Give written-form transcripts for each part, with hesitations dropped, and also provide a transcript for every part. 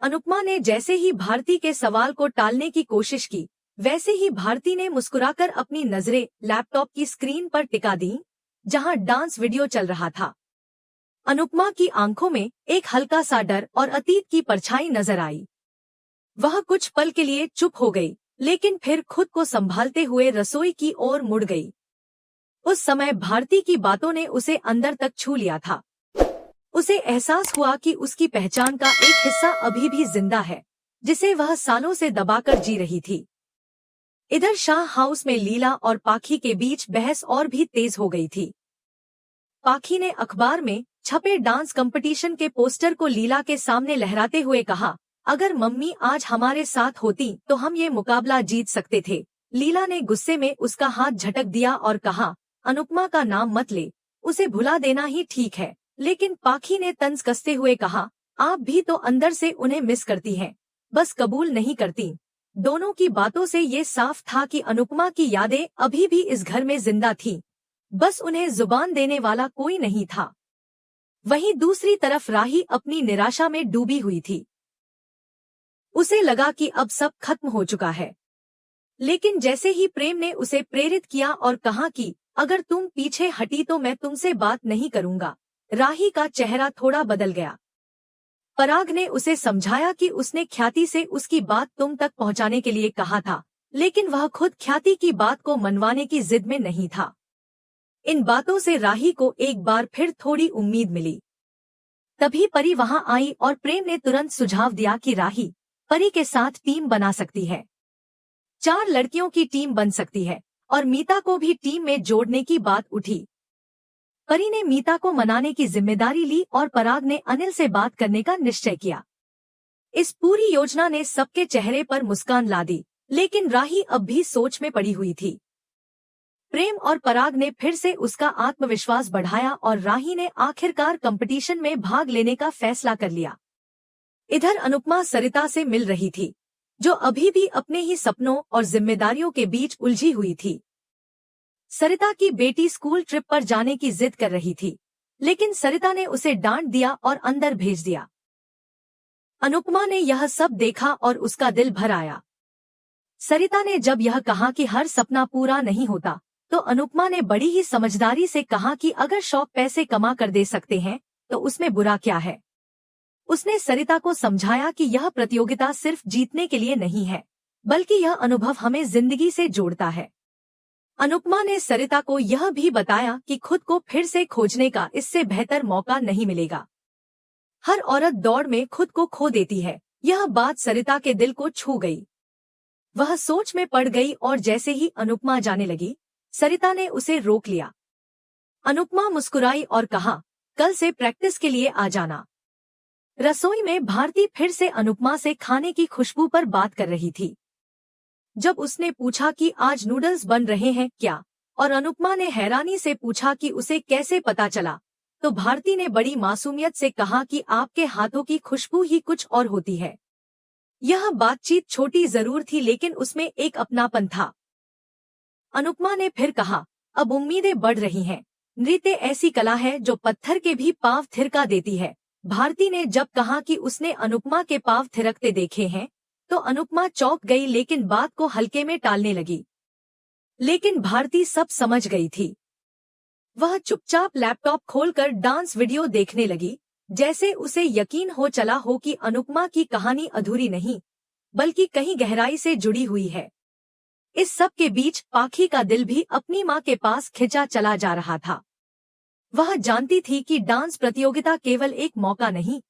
अनुपमा ने जैसे ही भारती के सवाल को टालने की कोशिश की, वैसे ही भारती ने मुस्कुराकर अपनी नजरें लैपटॉप की स्क्रीन पर टिका दी, जहां डांस वीडियो चल रहा था। अनुपमा की आंखों में एक हल्का सा डर और अतीत की परछाई नजर आई। वह कुछ पल के लिए चुप हो गई, लेकिन फिर खुद को संभालते हुए रसोई की ओर मुड़ गई। उस समय भारती की बातों ने उसे अंदर तक छू लिया था। उसे एहसास हुआ कि उसकी पहचान का एक हिस्सा अभी भी जिंदा है, जिसे वह सालों से दबाकर जी रही थी। इधर शाह हाउस में लीला और पाखी के बीच बहस और भी तेज हो गई थी। पाखी ने अखबार में छपे डांस कंपटीशन के पोस्टर को लीला के सामने लहराते हुए कहा, अगर मम्मी आज हमारे साथ होती तो हम ये मुकाबला जीत सकते थे। लीला ने गुस्से में उसका हाथ झटक दिया और कहा, अनुपमा का नाम मत ले, उसे भुला देना ही ठीक है। लेकिन पाखी ने तंज कसते हुए कहा, आप भी तो अंदर से उन्हें मिस करती हैं, बस कबूल नहीं करती। दोनों की बातों से ये साफ था कि अनुपमा की यादें अभी भी इस घर में जिंदा थीं, बस उन्हें जुबान देने वाला कोई नहीं था। वहीं दूसरी तरफ राही अपनी निराशा में डूबी हुई थी। उसे लगा कि अब सब खत्म हो चुका है। लेकिन जैसे ही प्रेम ने उसे प्रेरित किया और कहा कि अगर तुम पीछे हटी तो मैं तुमसे बात नहीं करूंगा, राही का चेहरा थोड़ा बदल गया। पराग ने उसे समझाया कि उसने ख्याति से उसकी बात तुम तक पहुंचाने के लिए कहा था, लेकिन वह खुद ख्याति की बात को मनवाने की जिद में नहीं था। इन बातों से राही को एक बार फिर थोड़ी उम्मीद मिली। तभी परी वहां आई और प्रेम ने तुरंत सुझाव दिया कि राही परी के साथ टीम बना सकती है। 4 लड़कियों की टीम बन सकती है और मीता को भी टीम में जोड़ने की बात उठी। परी ने मीता को मनाने की जिम्मेदारी ली और पराग ने अनिल से बात करने का निश्चय किया। इस पूरी योजना ने सबके चेहरे पर मुस्कान ला दी, लेकिन राही अब भी सोच में पड़ी हुई थी। प्रेम और पराग ने फिर से उसका आत्मविश्वास बढ़ाया और राही ने आखिरकार कंपटीशन में भाग लेने का फैसला कर लिया। इधर अनुपमा सरिता से मिल रही थी, जो अभी भी अपने ही सपनों और जिम्मेदारियों के बीच उलझी हुई थी। सरिता की बेटी स्कूल ट्रिप पर जाने की जिद कर रही थी, लेकिन सरिता ने उसे डांट दिया और अंदर भेज दिया। अनुपमा ने यह सब देखा और उसका दिल भर आया। सरिता ने जब यह कहा कि हर सपना पूरा नहीं होता, तो अनुपमा ने बड़ी ही समझदारी से कहा कि अगर शौक पैसे कमा कर दे सकते हैं तो उसमें बुरा क्या है। उसने सरिता को समझाया कि यह प्रतियोगिता सिर्फ जीतने के लिए नहीं है, बल्कि यह अनुभव हमें जिंदगी से जोड़ता है। अनुपमा ने सरिता को यह भी बताया कि खुद को फिर से खोजने का इससे बेहतर मौका नहीं मिलेगा। हर औरत दौड़ में खुद को खो देती है। यह बात सरिता के दिल को छू गई। वह सोच में पड़ गई और जैसे ही अनुपमा जाने लगी, सरिता ने उसे रोक लिया। अनुपमा मुस्कुराई और कहा, कल से प्रैक्टिस के लिए आ जाना। रसोई में भारती फिर से अनुपमा से खाने की खुशबू पर बात कर रही थी। जब उसने पूछा कि आज नूडल्स बन रहे हैं क्या, और अनुपमा ने हैरानी से पूछा कि उसे कैसे पता चला, तो भारती ने बड़ी मासूमियत से कहा कि आपके हाथों की खुशबू ही कुछ और होती है। यह बातचीत छोटी जरूर थी, लेकिन उसमें एक अपनापन था। अनुपमा ने फिर कहा, अब उम्मीदें बढ़ रही हैं। नृत्य ऐसी कला है जो पत्थर के भी पांव थिरका देती है। भारती ने जब कहा कि उसने अनुपमा के पांव थिरकते देखे हैं, तो अनुपमा चौंक गई, लेकिन बात को हल्के में टालने लगी। लेकिन भारती सब समझ गई थी। वह चुपचाप लैपटॉप खोलकर डांस वीडियो देखने लगी, जैसे उसे यकीन हो चला हो कि अनुपमा की कहानी अधूरी नहीं, बल्कि कहीं गहराई से जुड़ी हुई है। इस सब के बीच पाखी का दिल भी अपनी मां के पास खिंचा चला जा रहा था। वह जानती थी कि डांस प्रतियोगिता केवल एक मौका नहीं,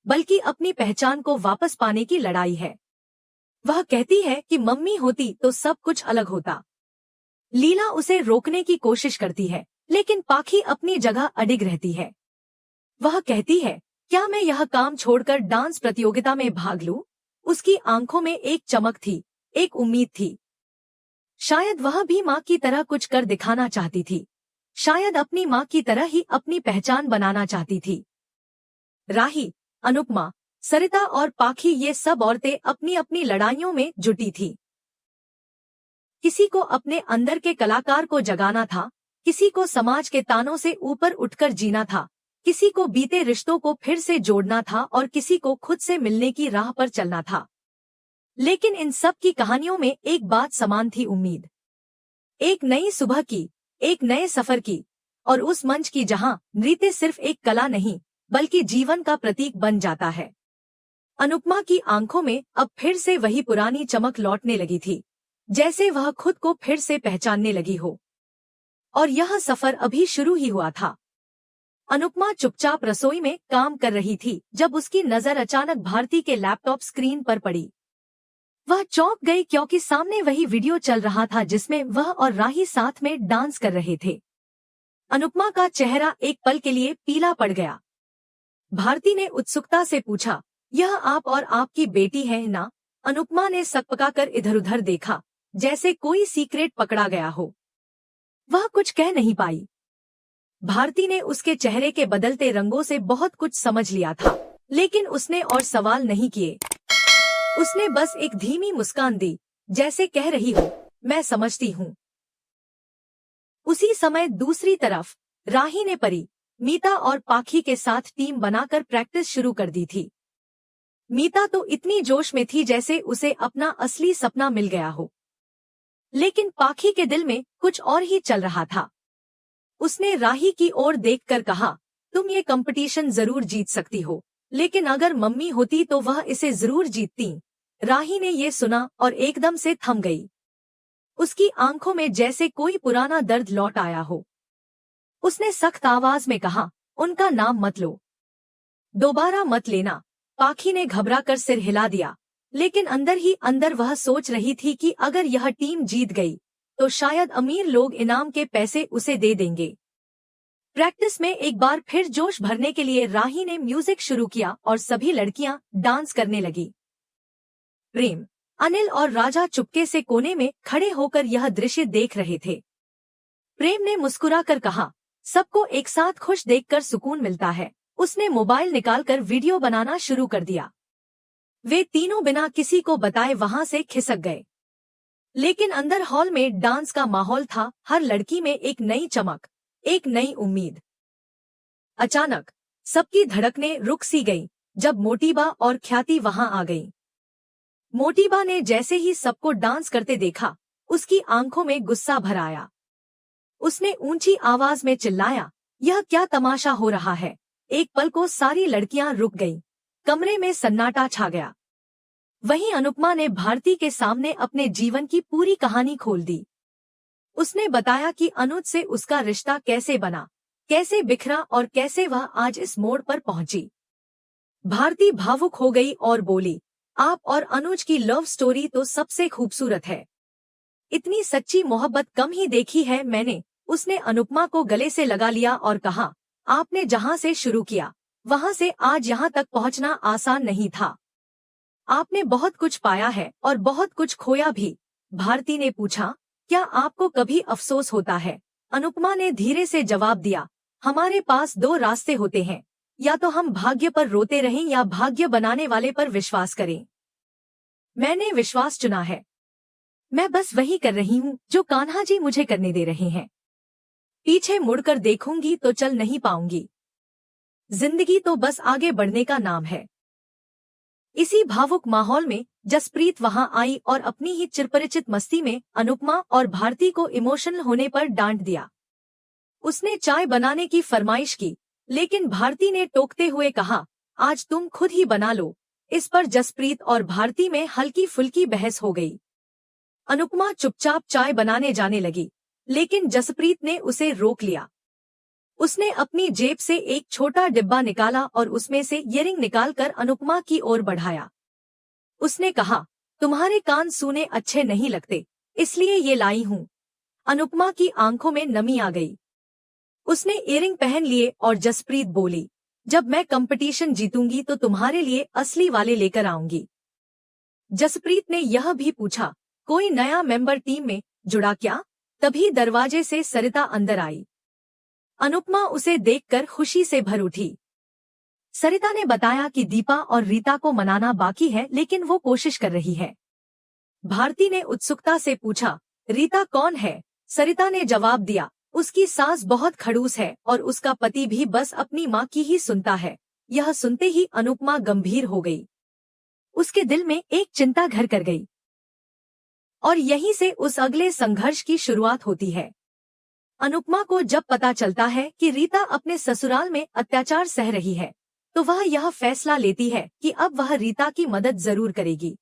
बल्कि अपनी पहचान को वापस पाने की लड़ाई है। वह कहती है कि मम्मी होती तो सब कुछ अलग होता। लीला उसे रोकने की कोशिश करती है, लेकिन पाखी अपनी जगह अडिग रहती है। वह कहती है, क्या मैं यह काम छोड़कर डांस प्रतियोगिता में भाग लूं? उसकी आंखों में एक चमक थी, एक उम्मीद थी। शायद वह भी मां की तरह कुछ कर दिखाना चाहती थी। शायद अपनी मां की तरह ही अपनी पहचान बनाना चाहती थी। राही, अनुपमा, सरिता और पाखी, ये सब औरतें अपनी अपनी लड़ाइयों में जुटी थी। किसी को अपने अंदर के कलाकार को जगाना था, किसी को समाज के तानों से ऊपर उठकर जीना था, किसी को बीते रिश्तों को फिर से जोड़ना था और किसी को खुद से मिलने की राह पर चलना था। लेकिन इन सब की कहानियों में एक बात समान थी, उम्मीद। एक नई सुबह की, एक नए सफर की, और उस मंच की जहां नृत्य सिर्फ एक कला नहीं बल्कि जीवन का प्रतीक बन जाता है। अनुपमा की आंखों में अब फिर से वही पुरानी चमक लौटने लगी थी, जैसे वह खुद को फिर से पहचानने लगी हो। और यह सफर अभी शुरू ही हुआ था। अनुपमा चुपचाप रसोई में काम कर रही थी जब उसकी नजर अचानक भारती के लैपटॉप स्क्रीन पर पड़ी। वह चौंक गई क्योंकि सामने वही वीडियो चल रहा था जिसमें वह और राही साथ में डांस कर रहे थे। अनुपमा का चेहरा एक पल के लिए पीला पड़ गया। भारती ने उत्सुकता से पूछा, यह आप और आपकी बेटी है ना? अनुपमा ने सकपकाकर इधर उधर देखा, जैसे कोई सीक्रेट पकड़ा गया हो। वह कुछ कह नहीं पाई। भारती ने उसके चेहरे के बदलते रंगों से बहुत कुछ समझ लिया था, लेकिन उसने और सवाल नहीं किए। उसने बस एक धीमी मुस्कान दी, जैसे कह रही हो, मैं समझती हूँ। उसी समय दूसरी तरफ राही ने परी, मीता और पाखी के साथ टीम बनाकर प्रैक्टिस शुरू कर दी थी। मीता तो इतनी जोश में थी जैसे उसे अपना असली सपना मिल गया हो। लेकिन पाखी के दिल में कुछ और ही चल रहा था। उसने राही की ओर देखकर कहा, तुम ये कंपटीशन जरूर जीत सकती हो, लेकिन अगर मम्मी होती तो वह इसे जरूर जीतती। राही ने ये सुना और एकदम से थम गई। उसकी आंखों में जैसे कोई पुराना दर्द लौट आया हो। उसने सख्त आवाज में कहा, उनका नाम मत लो, दोबारा मत लेना। पाखी ने घबराकर सिर हिला दिया, लेकिन अंदर ही अंदर वह सोच रही थी कि अगर यह टीम जीत गई तो शायद अमीर लोग इनाम के पैसे उसे दे देंगे। प्रैक्टिस में एक बार फिर जोश भरने के लिए राही ने म्यूजिक शुरू किया और सभी लड़कियां डांस करने लगी। प्रेम, अनिल और राजा चुपके से कोने में खड़े होकर यह दृश्य देख रहे थे। प्रेम ने मुस्कुराकर कहा, सबको एक साथ खुश देखकर सुकून मिलता है। उसने मोबाइल निकालकर वीडियो बनाना शुरू कर दिया। वे तीनों बिना किसी को बताए वहां से खिसक गए। लेकिन अंदर हॉल में डांस का माहौल था, हर लड़की में एक नई चमक, एक नई उम्मीद। अचानक सबकी धड़कनें रुक सी गईं जब मोटीबा और ख्याति वहां आ गईं। मोटीबा ने जैसे ही सबको डांस करते देखा, उसकी आंखों में गुस्सा भर आया। उसने ऊंची आवाज में चिल्लाया, यह क्या तमाशा हो रहा है? एक पल को सारी लड़कियां रुक गईं। कमरे में सन्नाटा छा गया। वहीं अनुपमा ने भारती के सामने अपने जीवन की पूरी कहानी खोल दी। उसने बताया कि अनुज से उसका रिश्ता कैसे बना, कैसे बिखरा और कैसे वह आज इस मोड़ पर पहुंची। भारती भावुक हो गई और बोली, आप और अनुज की लव स्टोरी तो सबसे खूबसूरत है। इतनी सच्ची मोहब्बत कम ही देखी है मैंने। उसने अनुपमा को गले से लगा लिया और कहा, आपने जहां से शुरू किया वहां से आज यहां तक पहुंचना आसान नहीं था। आपने बहुत कुछ पाया है और बहुत कुछ खोया भी। भारती ने पूछा, क्या आपको कभी अफसोस होता है? अनुपमा ने धीरे से जवाब दिया, हमारे पास दो रास्ते होते हैं, या तो हम भाग्य पर रोते रहें या भाग्य बनाने वाले पर विश्वास करें। मैंने विश्वास चुना है। मैं बस वही कर रही हूँ जो कान्हा जी मुझे करने दे रहे हैं। पीछे मुड़कर देखूंगी तो चल नहीं पाऊंगी। जिंदगी तो बस आगे बढ़ने का नाम है। इसी भावुक माहौल में जसप्रीत वहां आई और अपनी ही चिरपरिचित मस्ती में अनुपमा और भारती को इमोशनल होने पर डांट दिया। उसने चाय बनाने की फरमाइश की, लेकिन भारती ने टोकते हुए कहा, आज तुम खुद ही बना लो। इस पर जसप्रीत और भारती में हल्की फुल्की बहस हो गई। अनुपमा चुपचाप चाय बनाने जाने लगी, लेकिन जसप्रीत ने उसे रोक लिया। उसने अपनी जेब से एक छोटा डिब्बा निकाला और उसमें से इयररिंग निकालकर अनुपमा की ओर बढ़ाया। उसने कहा, तुम्हारे कान सूने अच्छे नहीं लगते, इसलिए ये लाई हूँ। अनुपमा की आंखों में नमी आ गई। उसने इयररिंग पहन लिए और जसप्रीत बोली, जब मैं कंपटीशन जीतूंगी तो तुम्हारे लिए असली वाले लेकर आऊंगी। जसप्रीत ने यह भी पूछा, कोई नया मेंबर टीम में जुड़ा क्या? तभी दरवाजे से सरिता अंदर आई। अनुपमा उसे देखकर खुशी से भर उठी। सरिता ने बताया कि दीपा और रीता को मनाना बाकी है, लेकिन वो कोशिश कर रही है। भारती ने उत्सुकता से पूछा, रीता कौन है? सरिता ने जवाब दिया, उसकी सास बहुत खड़ूस है और उसका पति भी बस अपनी माँ की ही सुनता है। यह सुनते ही अनुपमा गंभीर हो गई। उसके दिल में एक चिंता घर कर गई और यहीं से उस अगले संघर्ष की शुरुआत होती है। अनुपमा को जब पता चलता है कि रीता अपने ससुराल में अत्याचार सह रही है, तो वह यह फैसला लेती है कि अब वह रीता की मदद जरूर करेगी।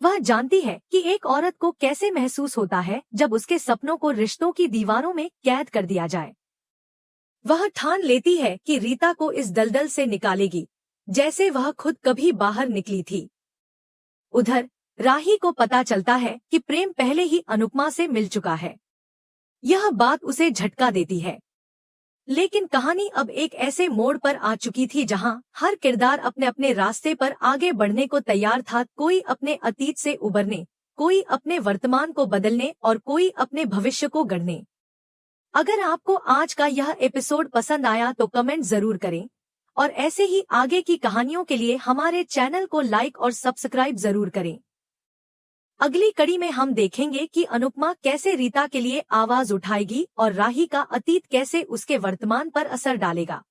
वह जानती है कि एक औरत को कैसे महसूस होता है जब उसके सपनों को रिश्तों की दीवारों में कैद कर दिया जाए। वह ठान लेती है कि रीता को इस दलदल से निकालेगी, जैसे वह खुद कभी बाहर निकली थी। उधर राही को पता चलता है कि प्रेम पहले ही अनुपमा से मिल चुका है। यह बात उसे झटका देती है। लेकिन कहानी अब एक ऐसे मोड़ पर आ चुकी थी जहां हर किरदार अपने अपने रास्ते पर आगे बढ़ने को तैयार था। कोई अपने अतीत से उबरने, कोई अपने वर्तमान को बदलने और कोई अपने भविष्य को गढ़ने। अगर आपको आज का यह एपिसोड पसंद आया तो कमेंट जरूर करें और ऐसे ही आगे की कहानियों के लिए हमारे चैनल को लाइक और सब्सक्राइब जरूर करें। अगली कड़ी में हम देखेंगे कि अनुपमा कैसे रीता के लिए आवाज उठाएगी और राही का अतीत कैसे उसके वर्तमान पर असर डालेगा।